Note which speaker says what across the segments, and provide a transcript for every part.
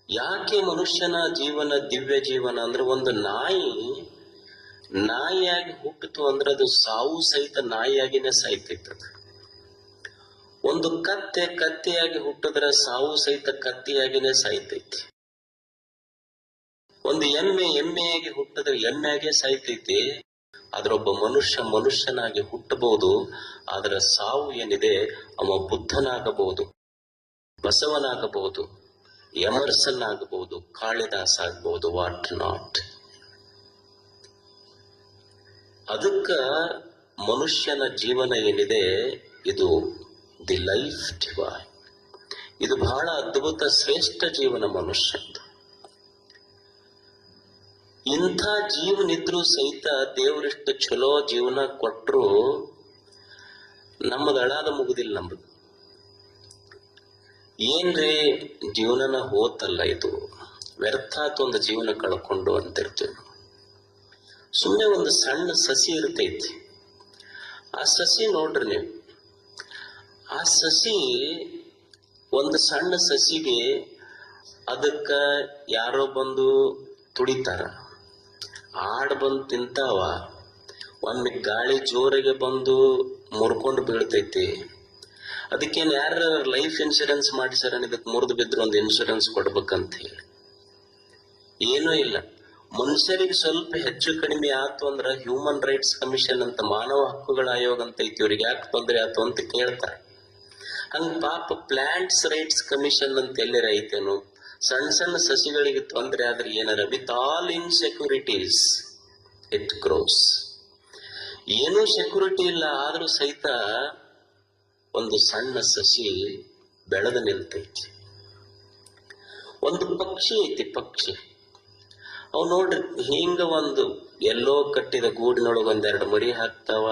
Speaker 1: ಯಾಕೆ ಮನುಷ್ಯನ ಜೀವನ ದಿವ್ಯ ಜೀವನ ಅಂದ್ರೆ, ಒಂದು ನಾಯಿಯಾಗಿ ಹುಟ್ಟಿತು ಅಂದ್ರೆ ಅದು ಸಾವು ಸಹಿತ ನಾಯಿಯಾಗಿನೇ ಸಾಯ್ತೈತದ. ಒಂದು ಕತ್ತೆಯಾಗಿ ಹುಟ್ಟಿದ್ರೆ ಸಾವು ಸಹಿತ ಕತ್ತಿಯಾಗಿನೇ ಸಾಯ್ತೈತಿ. ಒಂದು ಎಮ್ಮೆಯಾಗಿ ಹುಟ್ಟಿದ್ರೆ ಎಮ್ಮೆಯಾಗೆ ಸಾಯ್ತೈತಿ. ಆದ್ರೊಬ್ಬ ಮನುಷ್ಯನಾಗಿ ಹುಟ್ಟಬಹುದು. ಅದರ ಸಾವು ಏನಿದೆ, ಅವ ಬುದ್ಧನಾಗಬಹುದು, ಬಸವನಾಗಬಹುದು, ಎಮರ್ಸನ್ ಆಗಬಹುದು, ಕಾಳಿದಾಸ ಆಗಬಹುದು, ವಾಟ್ ನಾಟ್. ಅದಕ್ಕ ಮನುಷ್ಯನ ಜೀವನ ಏನಿದೆ, ಇದು ದಿ ಲೈಫ್ ಡಿವೈನ್. ಇದು ಬಹಳ ಅದ್ಭುತ ಶ್ರೇಷ್ಠ ಜೀವನ ಮನುಷ್ಯಂದು. ಇಂಥ ಜೀವನಿದ್ರು ಸಹಿತ ದೇವರಿಷ್ಟು ಚಲೋ ಜೀವನ ಕೊಟ್ಟರು ನಮ್ಮದು ಅಳಾದ ಮುಗುದಿಲ್ಲ. ನಮ್ಮದು ಏನ್ರಿ ಜೀವನನ ಹೋತಲ್ಲ, ಇದು ವ್ಯರ್ಥಾತ್ ಒಂದು ಜೀವನ ಕಳ್ಕೊಂಡು ಅಂತಿರ್ತೀವಿ. ಸುಮ್ಮನೆ ಒಂದು ಸಣ್ಣ ಸಸಿ ಇರ್ತೈತಿ. ಆ ಸಸಿ ನೋಡ್ರಿ ನೀವು, ಆ ಸಸಿ ಒಂದು ಸಣ್ಣ ಸಸಿಗೆ ಅದಕ್ಕ ಯಾರೋ ಬಂದು ತುಡಿತಾರ, ಆಡ್ ಬಂದು ತಿಂತಾವ, ಒಮ್ಮೆ ಗಾಳಿ ಜೋರಿಗೆ ಬಂದು ಮುರ್ಕೊಂಡು ಬೀಳ್ತೈತಿ. ಅದಕ್ಕೇನು ಯಾರ ಲೈಫ್ ಇನ್ಶೂರೆನ್ಸ್ ಮಾಡಿಸ್ಯಾರ, ಇದಕ್ಕೆ ಮುರಿದು ಬಿದ್ರು ಒಂದು ಇನ್ಶೂರೆನ್ಸ್ ಕೊಡ್ಬೇಕಂತ ಹೇಳಿ? ಏನೂ ಇಲ್ಲ. ಮನುಷ್ಯರಿಗೆ ಸ್ವಲ್ಪ ಹೆಚ್ಚು ಕಡಿಮೆ ಆತು ಅಂದ್ರ ಹ್ಯೂಮನ್ ರೈಟ್ಸ್ ಕಮಿಷನ್ ಅಂತ, ಮಾನವ ಹಕ್ಕುಗಳ ಆಯೋಗ ಅಂತ ಐತಿ, ಇವ್ರಿಗೆ ಯಾಕೆ ತೊಂದರೆ ಆತು ಅಂತ ಕೇಳ್ತಾರೆ. ಹಂಗ ಪಾಪ ಪ್ಲಾಂಟ್ಸ್ ರೈಟ್ಸ್ ಕಮಿಷನ್ ಅಂತ ಎಲ್ಲರ ಐತೇನು? ಸಣ್ಣ ಸಣ್ಣ ಸಸಿಗಳಿಗೆ ತೊಂದರೆ ಆದ್ರೆ ಏನಾರ, with all insecurities it gross. ಏನೂ ಸೆಕ್ಯೂರಿಟಿ ಇಲ್ಲ ಆದ್ರೂ ಸಹಿತ ಒಂದು ಸಣ್ಣ ಸಸಿ ಬೆಳೆದು ನಿಲ್ತೈತಿ. ಒಂದು ಪಕ್ಷಿ ಐತಿ, ಪಕ್ಷಿ ಅವು ನೋಡ್ರಿ ಹಿಂಗ ಒಂದು ಎಲ್ಲೋ ಕಟ್ಟಿದ ಗೂಡಿನೊಳಗೆ ಒಂದೆರಡು ಮರಿ ಹಾಕ್ತಾವ,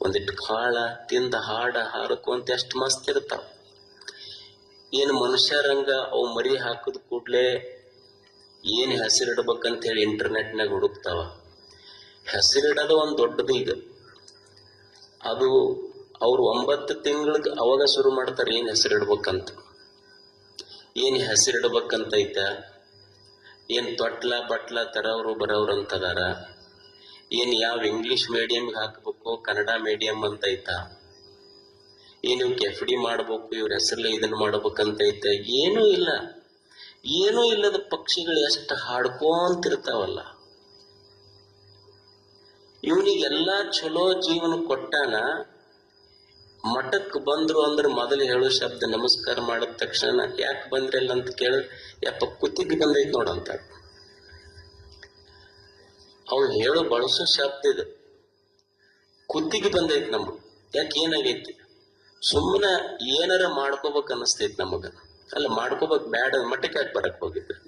Speaker 1: ಒಂದಿಟ್ಟು ಕಾಳ ತಿಂದ ಹಾರಕ್ಕಂತ ಎಷ್ಟು ಮಸ್ತ್ ಇರ್ತಾವ. ಏನು ಮನುಷ್ಯರಂಗ ಅವು ಮರಿ ಹಾಕದ ಕೂಡ್ಲೆ ಏನ್ ಹೆಸರಿಡ್ಬೇಕಂತ ಹೇಳಿ ಇಂಟರ್ನೆಟ್ನಾಗ ಹುಡುಕ್ತಾವ. ಹೆಸರಿಡೋದು ಒಂದು ದೊಡ್ಡದು. ಈಗ ಅದು ಅವ್ರು 9 ತಿಂಗಳಿಗೆ ಅವಾಗ ಶುರು ಮಾಡ್ತಾರೆ ಏನ್ ಹೆಸರಿಡ್ಬೇಕಂತ. ಏನ್ ಹೆಸರಿಡ್ಬೇಕಂತ ಐತ, ಏನ್ ತೊಟ್ಲ ಬಟ್ಲ ತರವ್ರು ಬರೋವ್ರು ಅಂತದಾರ, ಏನ್ ಯಾವ ಇಂಗ್ಲಿಷ್ ಮೀಡಿಯಂಗೆ ಹಾಕ್ಬೇಕು, ಕನ್ನಡ ಮೀಡಿಯಂ ಅಂತ ಐತ, ಏನ್ ಇವ್ಕೆ FD ಮಾಡ್ಬೇಕು, ಇವ್ರ ಹೆಸರಲ್ಲೇ ಇದನ್ನ ಮಾಡ್ಬೇಕಂತ ಐತ. ಏನೂ ಇಲ್ಲ. ಏನೂ ಇಲ್ಲದ ಪಕ್ಷಿಗಳು ಎಷ್ಟು ಹಾಡ್ಕೊಂತಿರ್ತಾವಲ್ಲ. ಇವನಿಗೆಲ್ಲಾ ಚಲೋ ಜೀವನ ಕೊಟ್ಟಾನ. ಮಠಕ್ಕೆ ಬಂದ್ರು ಅಂದ್ರೆ ಮೊದಲು ಹೇಳೋ ಶಬ್ದ ನಮಸ್ಕಾರ ಮಾಡಿದ ತಕ್ಷಣ ಯಾಕೆ ಬಂದ್ರಲ್ಲ ಅಂತ ಕೇಳಿದ್ರೆ, ಯಪ್ಪ ಕುತ್ತಿಗೆ ಬಂದೈತಿ ನೋಡಂತ. ಅವ್ನು ಹೇಳೋ ಬಳಸೋ ಶಬ್ದ ಇದು, ಕುತ್ತಿಗೆ ಬಂದೈತಿ ನಮ್ಗೆ. ಯಾಕೆ ಏನಾಗೈತಿ? ಸುಮ್ಮನೆ ಏನಾರ ಮಾಡ್ಕೋಬೇಕು ಅನ್ನಿಸ್ತೈತಿ ನಮಗ. ಅಲ್ಲ, ಮಾಡ್ಕೋಬೇಕು ಬ್ಯಾಡ, ಮಠಕ್ಕೆ ಯಾಕೆ ಬರಕ್ ಹೋಗಿದ್ರು?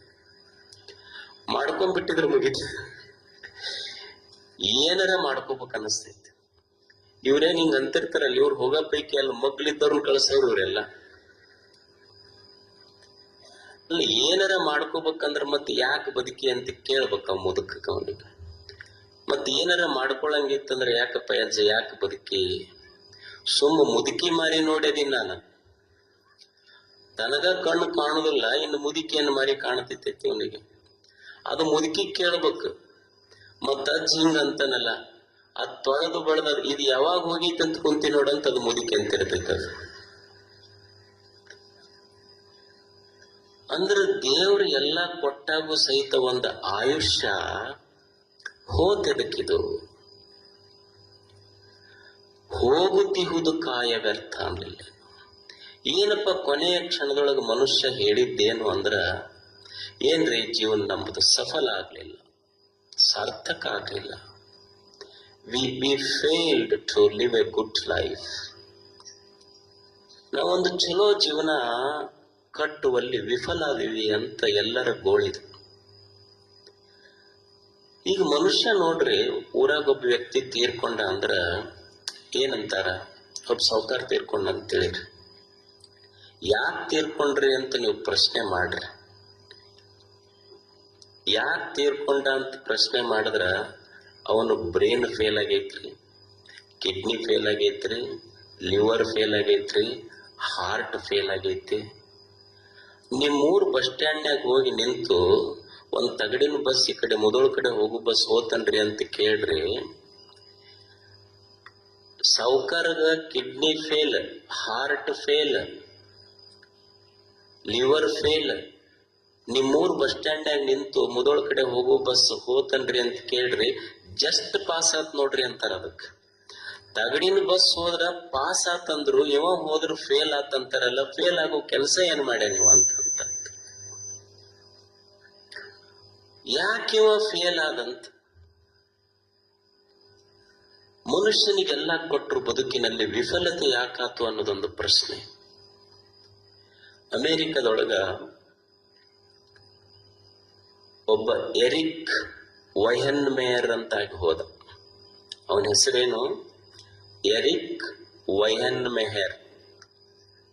Speaker 1: ಮಾಡ್ಕೊಂಡ್ಬಿಟ್ಟಿದ್ರೆ ಮುಗಿತು. ಏನಾರ ಮಾಡ್ಕೋಬೇಕು ಅನ್ನಿಸ್ತೈತಿ. ಇವ್ರೇನ್ ಹಿಂಗ ಅಂತಿರ್ತಾರಲ್ಲ, ಇವ್ರು ಹೋಗೋ ಪೈಕಿ ಎಲ್ಲ ಮಗ್ಳಿದ್ದವ್ರನ್ನ ಕಳ್ಸೋರು ಇವರೆಲ್ಲ. ಅಲ್ಲ, ಏನಾರ ಮಾಡ್ಕೋಬೇಕಂದ್ರ ಮತ್ತೆ ಯಾಕೆ ಬದುಕಿ ಅಂತ ಕೇಳ್ಬೇಕ ಮುದುಕ ಅವನಿಗೆ. ಮತ್ತೆ ಏನಾರ ಮಾಡ್ಕೊಳಂಗಿತ್ತಂದ್ರೆ ಯಾಕಪ್ಪ ಅಜ್ಜ ಯಾಕೆ ಬದುಕಿ? ಸುಮ್ಮ ಮುದುಕಿ ಮಾರಿ ನೋಡ್ಯದೀನಿ ನಾನು. ತನಗ ಕಣ್ಣು ಕಾಣುದಿಲ್ಲ, ಇನ್ನು ಮುದುಕಿಯನ್ನು ಮಾರಿ ಕಾಣತೈತಿ ಅವನಿಗೆ. ಅದು ಮುದುಕಿ ಕೇಳ್ಬೇಕು. ಮತ್ತ ಅಜ್ಜ ಹಿಂಗ ಅಂತಾನಲ್ಲ, ಅದ್ ತೊಳೆದು ಬೆಳೆದ ಇದು ಯಾವಾಗ ಹೋಗಿತ್ತಂತ ಕುಂತಿ ನೋಡಂತ ಅದು ಮುದುಕಿ ಅಂತಿರ್ತೈತೆ. ಅದು ಅಂದ್ರೆ ದೇವ್ರು ಎಲ್ಲ ಕೊಟ್ಟಾಗೂ ಸಹಿತ ಒಂದು ಆಯುಷ್ಯ ಹೋದಕ್ಕಿದು. ಹೋಗುತ್ತಿಹುದು ಕಾಯ ವ್ಯರ್ಥ ಅನ್ಲಿಲ್ಲ. ಏನಪ್ಪ ಕೊನೆಯ ಕ್ಷಣದೊಳಗೆ ಮನುಷ್ಯ ಹೇಳಿದ್ದೇನು ಅಂದ್ರ, ಏನ್ರಿ ಜೀವನ ನಮ್ಮದು ಸಫಲ ಆಗ್ಲಿಲ್ಲ, ಸಾರ್ಥಕ ಆಗ್ಲಿಲ್ಲ. We failed to live a good life. ನಾವೊಂದು ಚಲೋ ಜೀವನ ಕಟ್ಟುವಲ್ಲಿ ವಿಫಲ ಆದಿವಿ ಅಂತ ಎಲ್ಲರ ಗೋಳಿದು. ಈಗ ಮನುಷ್ಯ ನೋಡ್ರಿ, ಊರಾಗ ಒಬ್ಬ ವ್ಯಕ್ತಿ ತೀರ್ಕೊಂಡ ಅಂದ್ರ ಏನಂತಾರ, ಒಬ್ಬ ಸಾವುಕಾರ ತೀರ್ಕೊಂಡ ಅಂತೇಳಿರಿ. ಯಾಕೆ ತೀರ್ಕೊಂಡ್ರಿ ಅಂತ ನೀವು ಪ್ರಶ್ನೆ ಮಾಡ್ರಿ. ಯಾಕೆ ತೀರ್ಕೊಂಡ ಅಂತ ಪ್ರಶ್ನೆ ಮಾಡಿದ್ರ, ಅವನು ಬ್ರೈನ್ ಫೇಲ್ ಆಗೈತ್ರಿ, ಕಿಡ್ನಿ ಫೇಲ್ ಆಗೈತ್ರಿ, ಲಿವರ್ ಫೇಲ್ ಆಗೈತ್ರಿ, ಹಾರ್ಟ್ ಫೇಲ್ ಆಗೈತಿ. ನಿಮ್ಮೂರ್ ಬಸ್ ಸ್ಟ್ಯಾಂಡ್ನಾಗ ಹೋಗಿ ನಿಂತು ಒಂದ್ ತಗಡಿನ ಬಸ್ ಈ ಕಡೆ ಮುದೋಳ ಕಡೆ ಹೋಗು ಬಸ್ ಹೋತನ್ರಿ ಅಂತ ಕೇಳ್ರಿ, ಸಾವುಕಾರಗ kidney fail, heart fail, liver fail, ನಿಮ್ಮೂರ್ ಬಸ್ ಸ್ಟ್ಯಾಂಡ್ನಾಗ ನಿಂತು ಮುದೋಳ ಕಡೆ ಹೋಗೋ ಬಸ್ ಹೋತನ್ರಿ ಅಂತ ಕೇಳ್ರಿ, ಜಸ್ಟ್ ಪಾಸ್ ಆತ್ ನೋಡ್ರಿ ಅಂತಾರ. ಅದಕ್ಕೆ ತಗಡಿನ ಬಸ್ ಹೋದ್ರ ಪಾಸ್ ಆತಂದ್ರು, ಇವ ಹೋದ್ರ ಫೇಲ್ ಆತಂತಾರಲ್ಲ, ಫೇಲ್ ಆಗೋ ಕೆಲಸ ಏನ್ ಮಾಡ್ಯ ನೀವು ಅಂತ. ಯಾಕಿವ ಫೇಲ್ ಆದಂತ? ಮನುಷ್ಯನಿಗೆಲ್ಲ ಕೊಟ್ಟರು ಬದುಕಿನಲ್ಲಿ ವಿಫಲತೆ ಯಾಕಾತು ಅನ್ನೋದೊಂದು ಪ್ರಶ್ನೆ. ಅಮೆರಿಕದೊಳಗ ಒಬ್ಬ ಎರಿಕ್ ವೈಹನ್ಮೇಯರ್ ಅಂತಾಗಿ ಹೋದ. ಅವನ ಹೆಸರೇನು? ಎರಿಕ್ ವೈಹನ್ಮೇಯರ್.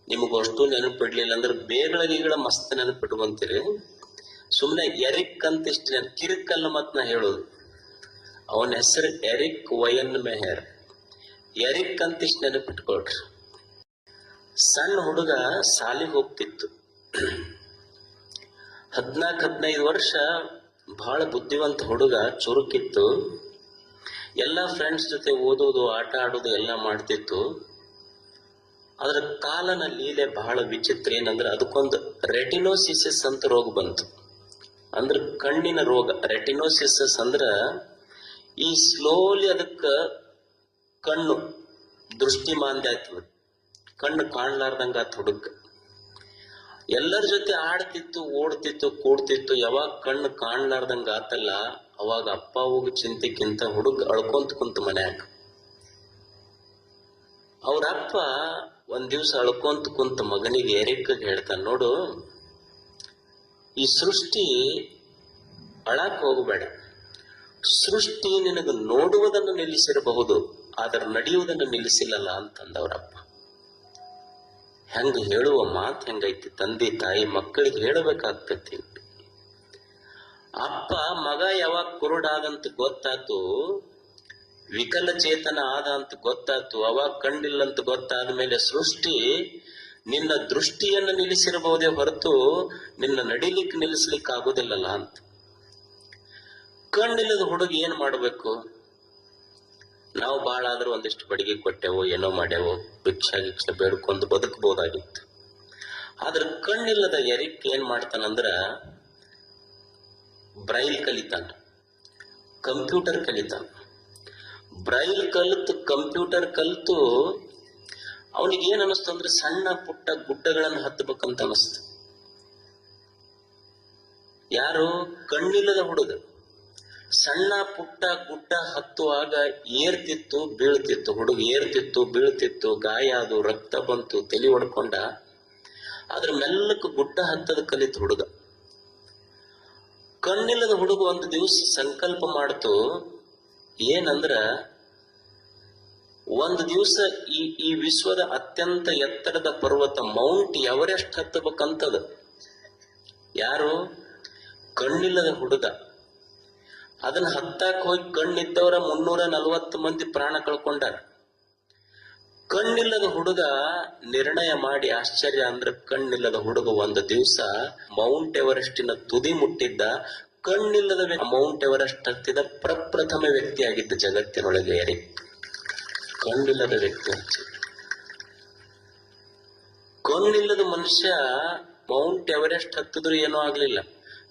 Speaker 1: ನಿಮಗಷ್ಟು ನೆನಪಿಡ್ಲಿಲ್ಲ ಅಂದ್ರೆ ಬೇಗಳ ಮಸ್ತ್ ನೆನಪಿಟ್ಕೊಂತೀರಿ. ಸುಮ್ಮನೆ ಎರಿಕ್ ಅಂತ ಇಷ್ಟ ಕಿರಿಕಲ್ಲ ಮತ್ ನಾ ಹೇಳೋದು. ಅವನ ಹೆಸರು ಎರಿಕ್ ವೈಹನ್ಮೇಯರ್. ಎರಿಕ್ ಅಂತ ಇಷ್ಟ ನೆನಪಿಟ್ಕೊಳ್ರಿ. ಸಣ್ಣ ಹುಡುಗ ಸಾಲಿಗೆ ಹೋಗ್ತಿತ್ತು. 14-15 ವರ್ಷ, ಬಹಳ ಬುದ್ಧಿವಂತ ಹುಡುಗ, ಚುರುಕಿತ್ತು. ಎಲ್ಲ ಫ್ರೆಂಡ್ಸ್ ಜೊತೆ ಓದೋದು, ಆಟ ಆಡೋದು ಎಲ್ಲ ಮಾಡ್ತಿತ್ತು. ಅದ್ರ ಕಾಲನ ಲೀಲೆ ಬಹಳ ವಿಚಿತ್ರ. ಏನಂದ್ರೆ ಅದಕ್ಕೊಂದು ರೆಟಿನೋಸಿಸಿಸ್ ಅಂತ ರೋಗ ಬಂತು. ಅಂದ್ರೆ ಕಣ್ಣಿನ ರೋಗ. ರೆಟಿನೋಸಿಸಿಸ್ ಅಂದ್ರ ಈ ಸ್ಲೋಲಿ ಅದಕ್ಕ ಕಣ್ಣು ದೃಷ್ಟಿ ಮಾಂದ್ಯ ಆಯ್ತದ, ಕಣ್ಣು ಕಾಣ್ಲಾರ್ದಂಗ ಆತ್ ಹುಡುಗ. ಎಲ್ಲರ ಜೊತೆ ಆಡ್ತಿತ್ತು, ಓಡ್ತಿತ್ತು, ಕೂಡ್ತಿತ್ತು. ಯಾವಾಗ ಕಣ್ಣು ಕಾಣ್ಲಾರ್ದಂಗ ಆತಲ್ಲ, ಅವಾಗ ಅಪ್ಪ ಹೋಗಿ ಚಿಂತೆಕ್ಕಿಂತ ಹುಡುಗ ಅಳ್ಕೊಂತ ಕುಂತ ಮನ್ಯಾಗ. ಅವ್ರ ಅಪ್ಪ ಒಂದ್ ದಿವ್ಸ ಅಳ್ಕೊಂತ ಕುಂತ ಮಗನಿಗೆ ಎರಿಕ್ ಹೇಳ್ತಾನ, ನೋಡು, ಈ ಸೃಷ್ಟಿ ಅಳಕ್ ಹೋಗಬೇಡ. ಸೃಷ್ಟಿ ನಿನಗ ನೋಡುವುದನ್ನು ನಿಲ್ಲಿಸಿರಬಹುದು, ಆದ್ರೆ ನಡೆಯುವುದನ್ನು ನಿಲ್ಲಿಸಿಲ್ಲಲ್ಲ ಅಂತಂದವ್ರಪ್ಪ. ಹೆಂಗ ಹೇಳುವ ಮಾತು ಹೆಂಗೈತಿ? ತಂದೆ ತಾಯಿ ಮಕ್ಕಳಿಗೆ ಹೇಳಬೇಕಾಗ್ತತಿ. ಅಪ್ಪ ಮಗ ಯಾವಾಗ ಕುರುಡಾದಂತ ಗೊತ್ತಾತು, ವಿಕಲಚೇತನ ಆದ ಅಂತ ಗೊತ್ತಾತು, ಅವಾಗ ಕಣ್ಣಿಲ್ಲಂತ ಗೊತ್ತಾದ ಮೇಲೆ ಸೃಷ್ಟಿ ನಿನ್ನ ದೃಷ್ಟಿಯನ್ನು ನಿಲ್ಲಿಸಿರಬಹುದೇ ಹೊರತು ನಿನ್ನ ನಡಿಲಿಕ್ಕೆ ನಿಲ್ಲಿಸ್ಲಿಕ್ಕೆ ಆಗೋದಿಲ್ಲಲ್ಲ ಅಂತ. ಕಣ್ಣಿಲ್ಲದ ಹುಡುಗ ಏನ್ ಮಾಡ್ಬೇಕು? ನಾವು ಬಾಳ ಆದ್ರೂ ಒಂದಿಷ್ಟು ಬಡಿಗೆ ಕೊಟ್ಟೆವು, ಏನೋ ಮಾಡ್ಯಾವು, ಭಿಕ್ಷಾ ಬೇಡ್ಕೊಂಡು ಬದುಕಬಹುದಾಗಿತ್ತು. ಆದ್ರೆ ಕಣ್ಣಿಲ್ಲದ ಎರಿಕ್ ಏನ್ ಮಾಡ್ತಾನಂದ್ರ ಬ್ರೈಲ್ ಕಲಿತಾನ, ಕಂಪ್ಯೂಟರ್ ಕಲಿತಾನ. ಬ್ರೈಲ್ ಕಲಿತು ಕಂಪ್ಯೂಟರ್ ಕಲಿತು ಅವನಿಗೆ ಏನ್ ಅನಿಸ್ತು ಅಂದ್ರೆ ಸಣ್ಣ ಪುಟ್ಟ ಗುಡ್ಡಗಳನ್ನು ಹತ್ತಬೇಕಂತ ಅನಿಸ್ತು. ಯಾರು? ಕಣ್ಣಿಲ್ಲದ ಹುಡುಗ. ಸಣ್ಣ ಪುಟ್ಟ ಗುಡ್ಡ ಹತ್ತುವಾಗ ಏರ್ತಿತ್ತು, ಬೀಳ್ತಿತ್ತು. ಹುಡುಗ ಏರ್ತಿತ್ತು, ಬೀಳ್ತಿತ್ತು, ಗಾಯ ಅದು, ರಕ್ತ ಬಂತು, ತಲೆ ಹೊಡ್ಕೊಂಡ. ಅದ್ರ ಮೆಲ್ಲಕ್ಕೆ ಗುಡ್ಡ ಹತ್ತದ ಕಲಿತು ಹುಡುಗ. ಕಣ್ಣಿಲ್ಲದ ಹುಡುಗ ಒಂದು ದಿವಸ ಸಂಕಲ್ಪ ಮಾಡ್ತು, ಏನಂದ್ರ ಒಂದು ದಿವಸ ಈ ವಿಶ್ವದ ಅತ್ಯಂತ ಎತ್ತರದ ಪರ್ವತ ಮೌಂಟ್ ಎವರೆಸ್ಟ್ ಹತ್ತಬೇಕಂತದ. ಯಾರು? ಕಣ್ಣಿಲ್ಲದ ಹುಡುಗ. ಅದನ್ನ ಹತ್ತಾಕ್ ಹೋಗಿ ಕಣ್ಣಿದ್ದವರ 340 ಮಂದಿ ಪ್ರಾಣ ಕಳ್ಕೊಂಡಾರ. ಕಣ್ಣಿಲ್ಲದ ಹುಡುಗ ನಿರ್ಣಯ ಮಾಡಿ, ಆಶ್ಚರ್ಯ ಅಂದ್ರೆ ಕಣ್ಣಿಲ್ಲದ ಹುಡುಗ ಒಂದು ದಿವಸ ಮೌಂಟ್ ಎವರೆಸ್ಟಿನ ತುದಿ ಮುಟ್ಟಿದ್ದ. ಕಣ್ಣಿಲ್ಲದ ಮೌಂಟ್ ಎವರೆಸ್ಟ್ ಹತ್ತಿದ ಪ್ರಪ್ರಥಮ ವ್ಯಕ್ತಿ ಆಗಿದ್ದ ಜಗತ್ತಿನೊಳಗೆ ಎರಿಕ್. ಕಣ್ಣಿಲ್ಲದ ವ್ಯಕ್ತಿ. ಕಣ್ಣಿಲ್ಲದ ಮನುಷ್ಯ ಮೌಂಟ್ ಎವರೆಸ್ಟ್ ಹತ್ತಿದ್ರು ಏನೂ ಆಗ್ಲಿಲ್ಲ.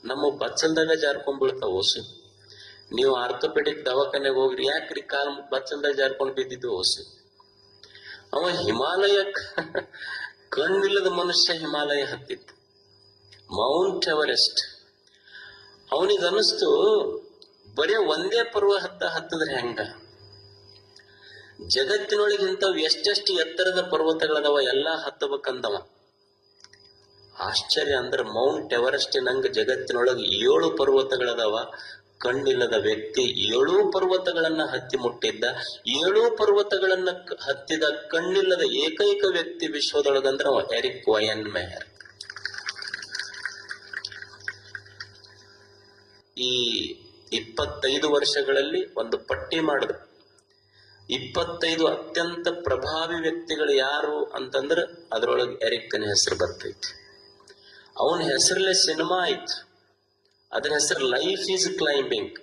Speaker 1: ನಮ್ಮ ಬಚ್ಚಲ್ದಾಗ ಜಾರ್ಕೊಂಡ್ ಬೀಳ್ತಾವ ಓಸು. ನೀವು ಆರ್ಥೋಪೆಡಿಕ್ ದವಾಖಾನೆಗೆ ಹೋಗ್ರಿ, ಯಾಕ್ರಿ ಕಾಲ್ ಬಚ್ಚಲ್ದಾಗ ಜಾರ್ಕೊಂಡ್ ಬಿದ್ದಿದ್ದು ಓಸು. ಅವ ಹಿಮಾಲಯ, ಕಣ್ಣಿಲ್ಲದ ಮನುಷ್ಯ ಹಿಮಾಲಯ ಹತ್ತಿತ್ತು, ಮೌಂಟ್ ಎವರೆಸ್ಟ್. ಅವನಿಗನ್ನಿಸ್ತು, ಬರೇ ಒಂದೇ ಪರ್ವ ಹತ್ತದ್ರೆ ಹೆಂಗ? ಜಗತ್ತಿನೊಳಗಿಂತವ್ ಎಷ್ಟೆಷ್ಟು ಎತ್ತರದ ಪರ್ವತಗಳದವ, ಎಲ್ಲಾ ಹತ್ತಬೇಕಂದವ. ಆಶ್ಚರ್ಯ ಅಂದ್ರೆ ಮೌಂಟ್ ಎವರೆಸ್ಟಿನಂಗ ಜಗತ್ತಿನೊಳಗೆ 7 ಪರ್ವತಗಳದವ. ಕಣ್ಣಿಲ್ಲದ ವ್ಯಕ್ತಿ 7 ಪರ್ವತಗಳನ್ನ ಹತ್ತಿ ಮುಟ್ಟಿದ್ದ. 7 ಪರ್ವತಗಳನ್ನ ಹತ್ತಿದ ಕಣ್ಣಿಲ್ಲದ ಏಕೈಕ ವ್ಯಕ್ತಿ ವಿಶ್ವದೊಳಗಂದ್ರ ಎರಿಕ್ ವೈಹನ್ಮೇಯರ್. ಈ 25 ವರ್ಷಗಳಲ್ಲಿ ಒಂದು ಪಟ್ಟಿ ಮಾಡಿದ್ರು. 25 ಅತ್ಯಂತ ಪ್ರಭಾವಿ ವ್ಯಕ್ತಿಗಳು ಯಾರು ಅಂತಂದ್ರೆ ಅದ್ರೊಳಗೆ ಎರಿಕ್ನ ಹೆಸರು ಬರ್ತೈತಿ. ಅವನ ಹೆಸರಲ್ಲೇ ಸಿನಿಮಾ ಆಯ್ತು. ಅದ್ರ ಹೆಸರು ಲೈಫ್ ಈಸ್ ಕ್ಲೈಂಬಿಂಗ್.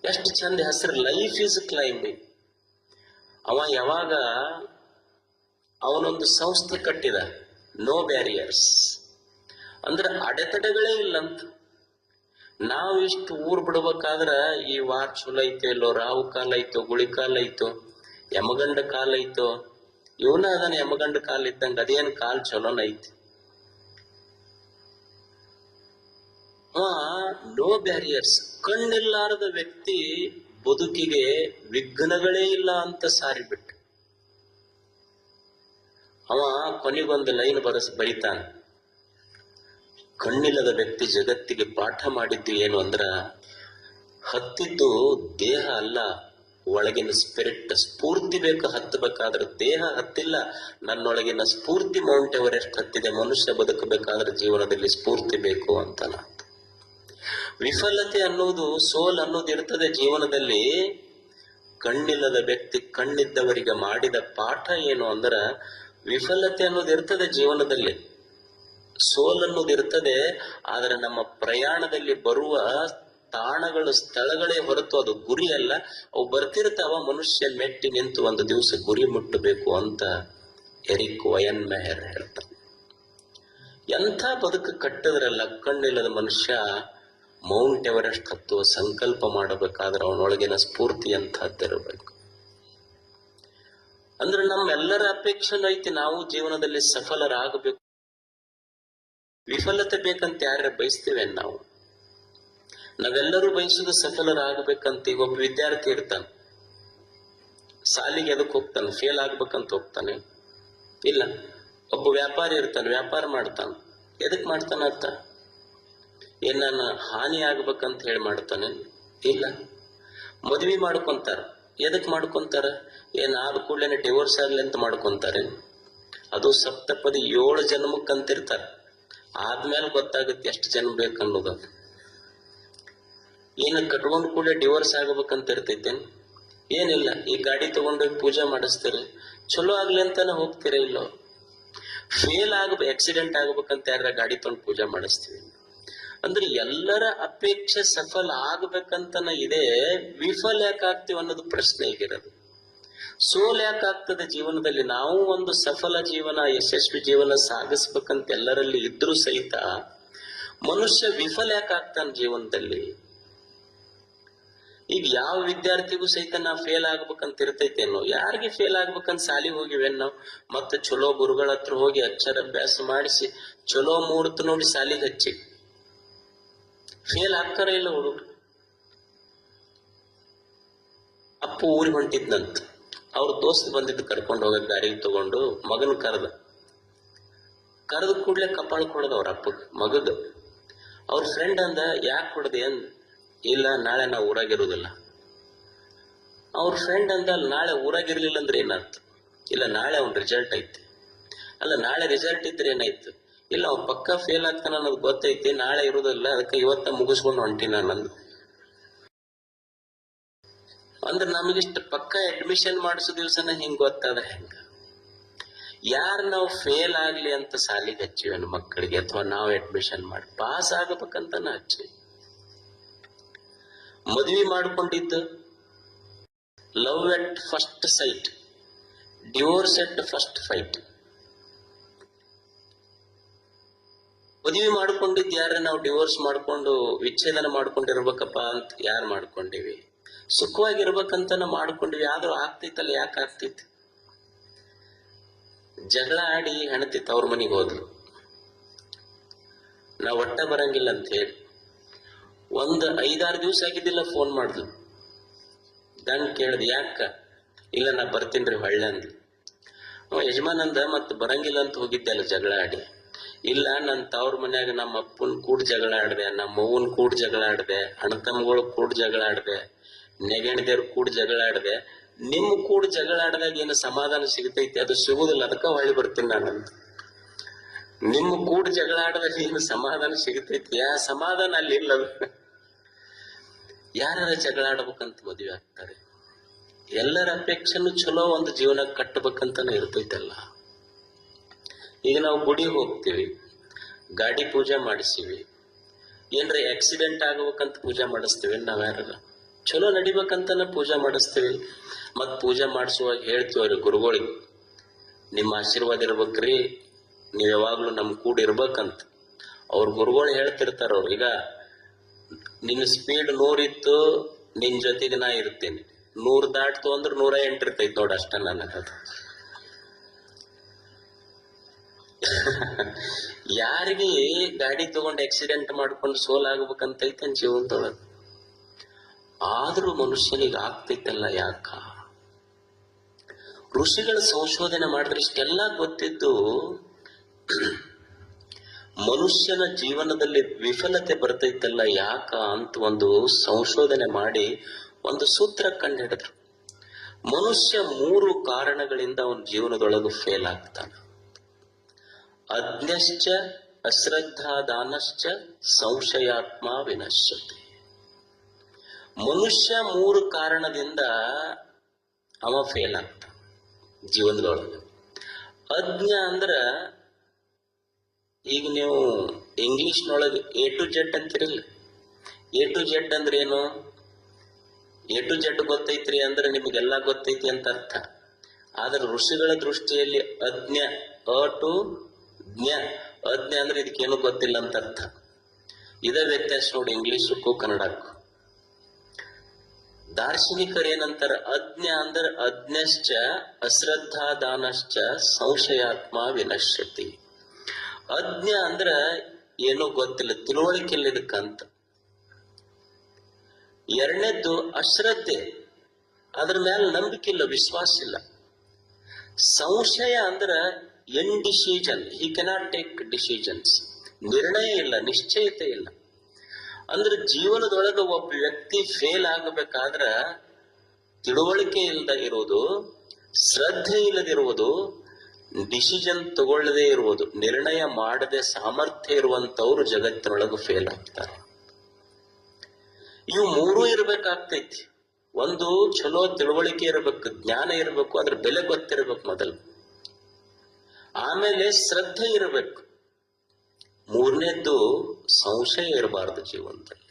Speaker 1: ಎಷ್ಟು ಚಂದ ಹೆಸರು, ಲೈಫ್ ಈಸ್ ಕ್ಲೈಂಬಿಂಗ್. ಅವ ಯಾವಾಗ ಅವನೊಂದು ಸಂಸ್ಥೆ ಕಟ್ಟಿದ, ನೋ ಬ್ಯಾರಿಯರ್ಸ್, ಅಂದ್ರೆ ಅಡೆತಡೆಗಳೇ ಇಲ್ಲಂತ. ನಾವು ಇಷ್ಟು ಊರ್ ಬಿಡ್ಬೇಕಾದ್ರ ಈ ವಾರ ಚಲೋ ಐತೋ ಇಲ್ಲೋ, ರಾವು ಕಾಲ ಐತೋ, ಗುಳಿ ಕಾಲ ಐತೋ, ಯಮಗಂಡ ಕಾಲ ಐತೋ, ಇವನ ಅದನ್ನ ಯಮಗಂಡ ಕಾಲ ಇದ್ದಂಗ ಅದೇನ್ ಕಾಲ್ ಚಲೋನ ಐತಿ. ನೋ ಬ್ಯಾರಿಯರ್ಸ್, ಕಣ್ಣಿಲ್ಲಾರದ ವ್ಯಕ್ತಿ ಬದುಕಿಗೆ ವಿಘ್ನಗಳೇ ಇಲ್ಲ ಅಂತ ಸಾರಿಬಿಟ್ಟ. ಅವ ಕೊನೆಗೊಂದು ಲೈನ್ ಬರೀತಾನ, ಕಣ್ಣಿಲ್ಲದ ವ್ಯಕ್ತಿ ಜಗತ್ತಿಗೆ ಪಾಠ ಮಾಡಿದ್ದು ಏನು ಅಂದ್ರ, ಹತ್ತಿದ್ದು ದೇಹ ಅಲ್ಲ, ಒಳಗಿನ ಸ್ಪಿರಿಟ್, ಸ್ಫೂರ್ತಿ ಬೇಕು ಹತ್ತಬೇಕಾದ್ರೆ. ದೇಹ ಹತ್ತಿಲ್ಲ, ನನ್ನೊಳಗಿನ ಸ್ಫೂರ್ತಿ ಮೌಂಟ್ ಎವರೆಸ್ಟ್ ಹತ್ತಿದೆ. ಮನುಷ್ಯ ಬದುಕಬೇಕಾದ್ರೆ ಜೀವನದಲ್ಲಿ ಸ್ಫೂರ್ತಿ ಬೇಕು ಅಂತ. ವಿಫಲತೆ ಅನ್ನೋದು, ಸೋಲ್ ಅನ್ನೋದು ಇರ್ತದೆ ಜೀವನದಲ್ಲಿ. ಕಣ್ಣಿಲ್ಲದ ವ್ಯಕ್ತಿ ಕಣ್ಣಿದ್ದವರಿಗೆ ಮಾಡಿದ ಪಾಠ ಏನು ಅಂದ್ರ, ವಿಫಲತೆ ಅನ್ನೋದು ಇರ್ತದೆ ಜೀವನದಲ್ಲಿ, ಸೋಲ್ ಅನ್ನೋದು ಇರ್ತದೆ. ಆದ್ರೆ ನಮ್ಮ ಪ್ರಯಾಣದಲ್ಲಿ ಬರುವ ತಾಣಗಳು, ಸ್ಥಳಗಳೇ ಹೊರತು ಅದು ಗುರಿ ಅಲ್ಲ. ಅವು ಬರ್ತಿರ್ತಾವ. ಮನುಷ್ಯ ಮೆಟ್ಟಿ ನಿಂತು ಒಂದು ದಿವಸ ಗುರಿ ಮುಟ್ಟಬೇಕು ಅಂತ ಎರಿಕ್ ವಯನ್ ಮೆಹರ್ ಹೇಳ್ತಾನೆ. ಎಂಥ ಬದುಕು ಕಟ್ಟಿದ್ರಲ್ಲ ಕಣ್ಣಿಲ್ಲದ ಮನುಷ್ಯ. ಮೌಂಟ್ ಎವರೆಸ್ಟ್ ಹತ್ತುವ ಸಂಕಲ್ಪ ಮಾಡಬೇಕಾದ್ರೆ ಅವನೊಳಗಿನ ಸ್ಫೂರ್ತಿ ಎಂಥದ್ದಿರಬೇಕು. ಅಂದ್ರೆ ನಮ್ಮೆಲ್ಲರ ಅಪೇಕ್ಷೆನೂ ಐತಿ, ನಾವು ಜೀವನದಲ್ಲಿ ಸಫಲರಾಗಬೇಕು. ವಿಫಲತೆ ಬೇಕಂತ ಯಾರ ಬಯಸ್ತೇವೆ ನಾವು? ನಾವೆಲ್ಲರೂ ಬಯಸುದು ಸಫಲರಾಗಬೇಕಂತ. ಈಗ ಒಬ್ಬ ವಿದ್ಯಾರ್ಥಿ ಇರ್ತಾನೆ, ಸಾಲಿಗೆ ಎದಕ್ ಹೋಗ್ತಾನೆ? ಫೇಲ್ ಆಗ್ಬೇಕಂತ ಹೋಗ್ತಾನೆ? ಇಲ್ಲ. ಒಬ್ಬ ವ್ಯಾಪಾರಿ ಇರ್ತಾನೆ, ವ್ಯಾಪಾರ ಮಾಡ್ತಾನೆ, ಎದಕ್ ಮಾಡ್ತಾನ ಅಂತ? ಏನ್ ನಾನು ಹಾನಿ ಆಗ್ಬೇಕಂತ ಹೇಳಿ ಮಾಡ್ತಾನೆ? ಇಲ್ಲ. ಮದ್ವಿ ಮಾಡ್ಕೊಂತಾರ, ಎದಕ್ ಮಾಡ್ಕೊಂತಾರ? ಏನ್ ಆದ ಕೂಡಲೇ ಡಿವೋರ್ಸ್ ಆಗ್ಲಿ ಅಂತ ಮಾಡ್ಕೊಂತಾರೆ? ಅದು ಸಪ್ತಪದಿ 7 ಜನ್ಮಕ್ಕಂತಿರ್ತಾರ. ಆದ್ಮೇಲೆ ಗೊತ್ತಾಗುತ್ತೆ ಎಷ್ಟು ಜನ್ಮ ಬೇಕನ್ನೋದು. ಏನ ಕಟ್ಕೊಂಡ್ ಕೂಡ ಡಿವೋರ್ಸ್ ಆಗ್ಬೇಕಂತ ಇರ್ತೈತೇನ್? ಏನಿಲ್ಲ. ಈ ಗಾಡಿ ತಗೊಂಡೋಗಿ ಪೂಜೆ ಮಾಡಿಸ್ತೀರಿ, ಚಲೋ ಆಗ್ಲಿ ಅಂತಾನೆ ಹೋಗ್ತೀರ? ಇಲ್ಲೋ. ಫೇಲ್ ಆಕ್ಸಿಡೆಂಟ್ ಆಗ್ಬೇಕಂತ ಯಾರ ಗಾಡಿ ತಗೊಂಡು ಪೂಜೆ ಮಾಡಿಸ್ತೀವಿ. ಅಂದ್ರೆ ಎಲ್ಲರ ಅಪೇಕ್ಷೆ ಸಫಲ ಆಗ್ಬೇಕಂತನ ಇದೆ. ವಿಫಲ ಯಾಕಾಗ್ತೀವಿ ಅನ್ನೋದು ಪ್ರಶ್ನೆ ಈಗಿರೋದು. ಸೋಲ್ ಯಾಕಾಗ್ತದೆ ಜೀವನದಲ್ಲಿ? ನಾವು ಒಂದು ಸಫಲ ಜೀವನ, ಯಶಸ್ವಿ ಜೀವನ ಸಾಗಿಸ್ಬೇಕಂತ ಎಲ್ಲರಲ್ಲಿ ಇದ್ರೂ ಸಹಿತ ಮನುಷ್ಯ ವಿಫಲ ಯಾಕಾಗ್ತಾನ ಜೀವನದಲ್ಲಿ? ಈಗ ಯಾವ ವಿದ್ಯಾರ್ಥಿಗೂ ಸಹಿತ ನಾವು ಫೇಲ್ ಆಗ್ಬೇಕಂತ ಇರ್ತೈತೇನೋ? ಯಾರಿಗೆ ಫೇಲ್ ಆಗ್ಬೇಕಂತ ಸಾಲಿಗೆ ಹೋಗಿವೇನ್ ನಾವು? ಮತ್ತೆ ಚಲೋ ಗುರುಗಳ ಹತ್ರ ಹೋಗಿ ಅಕ್ಷರಾಭ್ಯಾಸ ಮಾಡಿಸಿ ಚಲೋ ಮುಹೂರ್ತ ನೋಡಿ ಸಾಲಿಗೆ ಹಚ್ಚಿ ಫೇಲ್ ಆಗ್ತಾರ ಇಲ್ಲ ಹುಡುಗರು? ಅಪ್ಪ ಊರಿಗೆ ಹೊಂಟಿದ್ನಂತ, ಅವ್ರ ದೋಸ್ತ್ ಬಂದಿದ್ದು ಕರ್ಕೊಂಡು ಹೋಗಕ್ ಗಾಡಿಗೆ ತಗೊಂಡು ಮಗನ ಕರೆದ ಕೂಡ್ಲೆ ಕಪಾಳ ಕೊಡದ ಅವ್ರ ಅಪ್ಪಗ್ ಮಗದ. ಅವ್ರ ಫ್ರೆಂಡ್ ಅಂದ, ಯಾಕೆ ಕೊಡದೆ ಅಂದ. ಇಲ್ಲ, ನಾಳೆ ನಾವು ಊರಾಗಿರುವುದಿಲ್ಲ. ಅವ್ರ ಫ್ರೆಂಡ್ ಅಂದ, ನಾಳೆ ಊರಾಗಿರ್ಲಿಲ್ಲ ಅಂದ್ರೆ ಏನಾಯ್ತು? ಇಲ್ಲ, ನಾಳೆ ಅವ್ನ ರಿಸಲ್ಟ್ ಐತಿ. ಅಲ್ಲ, ನಾಳೆ ರಿಸಲ್ಟ್ ಇದ್ರೆ ಏನಾಯ್ತು? ಇಲ್ಲ, ಅವ್ನ ಪಕ್ಕ ಫೇಲ್ ಆಗ್ತಾನ ಅನ್ನೋದು ಗೊತ್ತೈತಿ, ನಾಳೆ ಇರುವುದಿಲ್ಲ, ಅದಕ್ಕೆ ಇವತ್ತ ಮುಗಿಸ್ಕೊಂಡು ಹೊಂಟಿ ನಾನು. ಅಂದ್ರೆ ನಮಗಿಷ್ಟ ಪಕ್ಕ ಅಡ್ಮಿಷನ್ ಮಾಡಿಸೋ ದಿವ್ಸನ ಹಿಂಗ್ ಗೊತ್ತಾದ್ರೆ ಹೆಂಗ? ಯಾರು ನಾವು ಫೇಲ್ ಆಗ್ಲಿ ಅಂತ ಸಾಲಿಗೆ ಹಚ್ಚಿವೇನು ಮಕ್ಕಳಿಗೆ, ಅಥವಾ ನಾವು ಅಡ್ಮಿಷನ್ ಮಾಡಿ ಪಾಸ್ ಆಗಬೇಕಂತನ ಹಚ್ಚಿ. ಮದ್ವಿ ಮಾಡ್ಕೊಂಡಿದ್ದು love at first sight, divorce at first fight. ಮದ್ವಿ ಮಾಡ್ಕೊಂಡಿದ್ ಯಾರ? ನಾವು ಡಿವೋರ್ಸ್ ಮಾಡ್ಕೊಂಡು ವಿಚ್ಛೇದನ ಮಾಡ್ಕೊಂಡಿರ್ಬೇಕಪ್ಪ ಅಂತ ಯಾರು ಮಾಡ್ಕೊಂಡಿವಿ? ಸುಖವಾಗಿರ್ಬೇಕಂತನ ಮಾಡ್ಕೊಂಡಿವಿ. ಆದ್ರೂ ಆಗ್ತೈತಲ್ಲ, ಯಾಕೆ ಆಗ್ತೈತಿ? ಜಗಳ ಆಡಿ ಹೆಣತಿ ತವ್ರ ಮನೆಗೆ ಹೋದ್ಲು, ನಾವ್ ಒಟ್ಟ ಬರಂಗಿಲ್ಲ ಅಂತ ಹೇಳಿ. 5-6 ದಿವಸ ಆಗಿದ್ದಿಲ್ಲ, ಫೋನ್ ಮಾಡಿದ್ಲು. ಗಂಡ್ ಕೇಳ್ದ, ಯಾಕ? ಇಲ್ಲ, ನಾ ಬರ್ತೀನ್ರಿ ಹೊಳ್ಳೆ ಅಂದ್ಲು. ಯಜಮಾನಂದ, ಮತ್ ಬರಂಗಿಲ್ಲ ಅಂತ ಹೋಗಿದ್ದೆ ಅಲ್ಲ ಜಗಳ ಆಡಿ. ಇಲ್ಲ, ನನ್ ತವ್ರ ಮನ್ಯಾಗ ನಮ್ಮ ಅಪ್ಪನ್ ಕೂಡ ಜಗಳ ಆಡ್ದೆ, ನಮ್ಮ ಅವ್ವನ್ ಕೂಡ ಜಗಳ ಆಡ್ದೆ, ಅಣ್ಣ ತಮ್ಮಗಳು ಕೂಡ ಜಗಳ ಆಡ್ದೆ, ನೆಗಣಿದೇವ್ರ ಕೂಡ ಜಗಳ ಆಡ್ದೆ. ನಿಮ್ ಕೂಡ ಜಗಳ ಆಡ್ದಾಗ ಏನು ಸಮಾಧಾನ ಸಿಗತೈತಿ? ಅದು ಸಿಗುದಿಲ್ಲ, ಅದಕ್ಕ ಹೊಳ್ಳಿ ಬರ್ತೀನಿ ನಾನಂತ. ನಿಮ್ಮ ಕೂಡ ಜಗಳ ಆಡದಾಗ ಏನು ಸಮಾಧಾನ ಸಿಗತೈತಿ? ಸಮಾಧಾನ ಅಲ್ಲಿ ಇಲ್ಲ. ಯಾರ ಜಗಳ ಆಡ್ಬೇಕಂತ ಮದುವೆ ಆಗ್ತಾರೆ? ಎಲ್ಲರ ಅಪೇಕ್ಷೆನು ಚಲೋ ಒಂದು ಜೀವನ ಕಟ್ಟಬೇಕಂತಾನೆ ಇರ್ತೈತಲ್ಲ. ಈಗ ನಾವು ಗುಡಿಗೆ ಹೋಗ್ತೀವಿ, ಗಾಡಿ ಪೂಜೆ ಮಾಡಿಸಿವಿ, ಏನ್ರ ಆಕ್ಸಿಡೆಂಟ್ ಆಗ್ಬೇಕಂತ ಪೂಜೆ ಮಾಡಿಸ್ತೀವಿ ನಾವ್ಯಾರ, ಚಲೋ ನಡಿಬೇಕಂತನ ಪೂಜೆ ಮಾಡಿಸ್ತೀವಿ. ಮತ್ ಪೂಜೆ ಮಾಡಿಸುವಾಗ ಹೇಳ್ತೀವ್ರಿ ಗುರುಗಳಿಗೆ, ನಿಮ್ಮ ಆಶೀರ್ವಾದ ಇರ್ಬೇಕ್ರಿ, ನೀವ್ ಯಾವಾಗ್ಲೂ ನಮ್ ಕೂಡ ಇರ್ಬೇಕಂತ. ಅವ್ರ ಗುರುಗಳು ಹೇಳ್ತಿರ್ತಾರ, ಅವ್ರು ಈಗ ನಿನ್ನ ಸ್ಪೀಡ್ 100 ಇತ್ತು, ನಿನ್ ಜೊತೆಗೆ ನಾ ಇರ್ತೇನೆ, 100 ದಾಟ್ತು ಅಂದ್ರೆ 108 ಇರ್ತೈತಿ ನೋಡ, ಅಷ್ಟ ನನಗದು. ಯಾರಿಗೆ ಗಾಡಿ ತಗೊಂಡು ಆಕ್ಸಿಡೆಂಟ್ ಮಾಡ್ಕೊಂಡು ಸೋಲಾಗ್ಬೇಕಂತೈತೆ ಜೀವನದೊಳಗ, ಆದ್ರೂ ಮನುಷ್ಯನಿಗೆ ಆಗ್ತೈತಲ್ಲ ಯಾಕ? ಋಷಿಗಳ ಸಂಶೋಧನೆ ಮಾಡಿದ್ರೆ ಇಷ್ಟೆಲ್ಲ ಗೊತ್ತಿದ್ದು ಮನುಷ್ಯನ ಜೀವನದಲ್ಲಿ ವಿಫಲತೆ ಬರ್ತೈತಲ್ಲ ಯಾಕ ಅಂತ ಒಂದು ಸಂಶೋಧನೆ ಮಾಡಿ ಒಂದು ಸೂತ್ರ ಕಂಡುಹಿಡಿದ್ರು. ಮನುಷ್ಯ 3 ಕಾರಣಗಳಿಂದ ಅವನ ಜೀವನದೊಳಗೆ ಫೇಲ್ ಆಗ್ತಾನ. ಅಜ್ಞಶ್ಚ ಅಶ್ರದ್ಧಾದಾನಶ್ಚ ಸಂಶಯಾತ್ಮ ವಿನಶ್ಯತೆ. ಮನುಷ್ಯ 3 ಕಾರಣದಿಂದ ಅವ ಫೇಲ್ ಆಗ್ತಾನ ಜೀವನದೊಳಗೆ. ಅಜ್ಞ ಅಂದ್ರ, ಈಗ ನೀವು ಇಂಗ್ಲಿಷ್ನೊಳಗೆ A to Z ಅಂತಿರಲ್ಲ, A to Z ಅಂದ್ರೆ ಏನು? A to Z ಗೊತ್ತೈತ್ರಿ ಅಂದ್ರೆ ನಿಮಗೆಲ್ಲ ಗೊತ್ತೈತಿ ಅಂತ ಅರ್ಥ. ಆದ್ರೆ ಋಷಿಗಳ ದೃಷ್ಟಿಯಲ್ಲಿ ಅಜ್ಞ, ಅ ಟು ಜ್ಞ, ಅಜ್ಞ ಅಂದ್ರೆ ಇದಕ್ಕೇನು ಗೊತ್ತಿಲ್ಲ ಅಂತ ಅರ್ಥ. ಇದೇ ವ್ಯತ್ಯಾಸ ನೋಡಿ ಇಂಗ್ಲಿಷಕ್ಕೂ ಕನ್ನಡಕ್ಕೂ. ದಾರ್ಶನಿಕರು ಏನಂತಾರ? ಅಜ್ಞ ಅಂದ್ರೆ ಅಜ್ಞಶ್ಚ ಅಶ್ರದ್ಧಾದಾನಶ್ಚ ಸಂಶಯಾತ್ಮ ವಿನಶ್ಯತಿ. ಅಜ್ಞ ಅಂದ್ರ ಏನೋ ಗೊತ್ತಿಲ್ಲ, ತಿಳುವಳಿಕೆ ಇಲ್ಲ ಇದಕ್ಕಂತ. ಎರಡನೇದ್ದು ಅಶ್ರದ್ಧೆ, ಅದ್ರ ಮೇಲೆ ನಂಬಿಕೆ ಇಲ್ಲ, ವಿಶ್ವಾಸ ಇಲ್ಲ. ಸಂಶಯ ಅಂದ್ರ ಇನ್ಡಿಸಿಷನ್, ಹಿ ಕೆನಾಟ್ ಟೇಕ್ ಡಿಸಿಷನ್ಸ್, ನಿರ್ಣಯ ಇಲ್ಲ, ನಿಶ್ಚಯತೆ ಇಲ್ಲ. ಅಂದ್ರೆ ಜೀವನದೊಳಗ ಒಬ್ಬ ವ್ಯಕ್ತಿ ಫೇಲ್ ಆಗಬೇಕಾದ್ರ ತಿಳುವಳಿಕೆ ಇಲ್ಲದ ಇರುವುದು, ಶ್ರದ್ಧೆ ಇಲ್ಲದಿರುವುದು, ಡಿಸಿಷನ್ ತಗೊಳ್ಳದೆ ಇರುವುದು, ನಿರ್ಣಯ ಮಾಡದೆ ಸಾಮರ್ಥ್ಯ ಇರುವಂತವ್ರು ಜಗತ್ತಿನೊಳಗೆ ಫೇಲ್ ಆಗ್ತಾರೆ. ಇವು 3 ಇರ್ಬೇಕಾಗ್ತೈತಿ. ಒಂದು ಚಲೋ ತಿಳುವಳಿಕೆ ಇರಬೇಕು, ಜ್ಞಾನ ಇರಬೇಕು, ಅದ್ರ ಬೆಲೆ ಗೊತ್ತಿರಬೇಕು ಮೊದಲು. ಆಮೇಲೆ ಶ್ರದ್ಧೆ ಇರಬೇಕು. 3ನೇದ್ದು ಸಂಶಯ ಇರಬಾರದು ಜೀವನದಲ್ಲಿ.